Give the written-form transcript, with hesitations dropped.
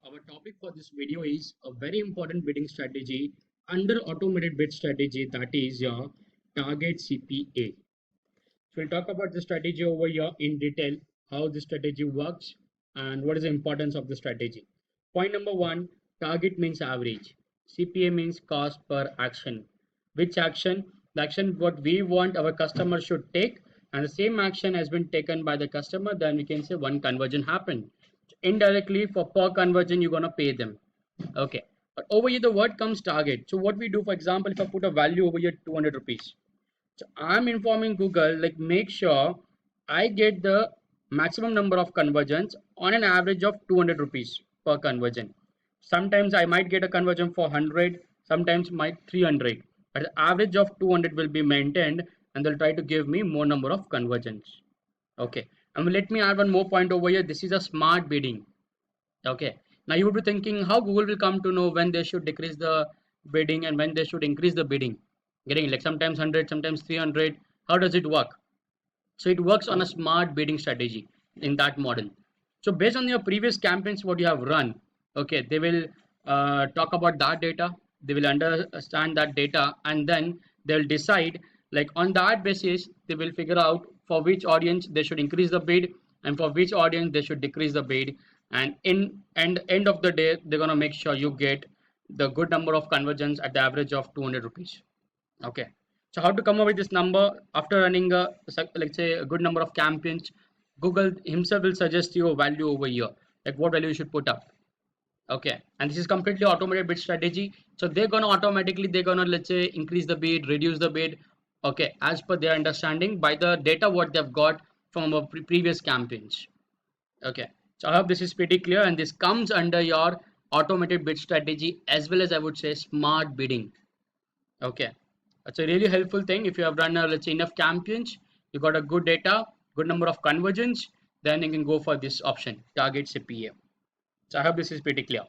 Our topic for this video is a very important bidding strategy under automated bid strategy, that is your target CPA. So we'll talk about the strategy over here in detail, how the strategy works and what is the importance of the strategy. Point number one, target means average. CPA means cost per action. Which action? The action what we want our customer should take, and the same action has been taken by the customer, then we can say one conversion happened. Indirectly for per conversion you're gonna pay them. Okay. But over here the word comes target. So what we do, for example, if I put a value over here 200 rupees, so I'm informing Google, like, make sure I get the maximum number of conversions on an average of 200 rupees per conversion. Sometimes I might get a conversion for 100, sometimes might 300, but the average of 200 will be maintained, and they'll try to give me more number of conversions. Okay, and let me add one more point over here. This is a smart bidding. Okay, now you would be thinking how Google will come to know when they should decrease the bidding and when they should increase the bidding. Getting like sometimes 100, sometimes 300. How does it work? So it works on a smart bidding strategy in that model. So based on your previous campaigns, what you have run, okay, they will talk about that data. They will understand that data, and then they'll decide, like, on that basis, they will figure out for which audience they should increase the bid and for which audience they should decrease the bid. And end of the day, they're gonna make sure you get the good number of conversions at the average of 200 rupees. Okay, so how to come up with this number after running a, let's say, a good number of campaigns? Google himself will suggest you a value over here, like what value you should put up. Okay, and this is completely automated bid strategy. So they're gonna let's say increase the bid, reduce the bid, okay, as per their understanding by the data what they've got from our previous campaigns. Okay, so I hope this is pretty clear, and this comes under your automated bid strategy as well as I would say smart bidding. Okay, that's a really helpful thing. If you have run let's say enough campaigns, you got a good data, good number of conversions, then you can go for this option, target CPA. So I hope this is pretty clear.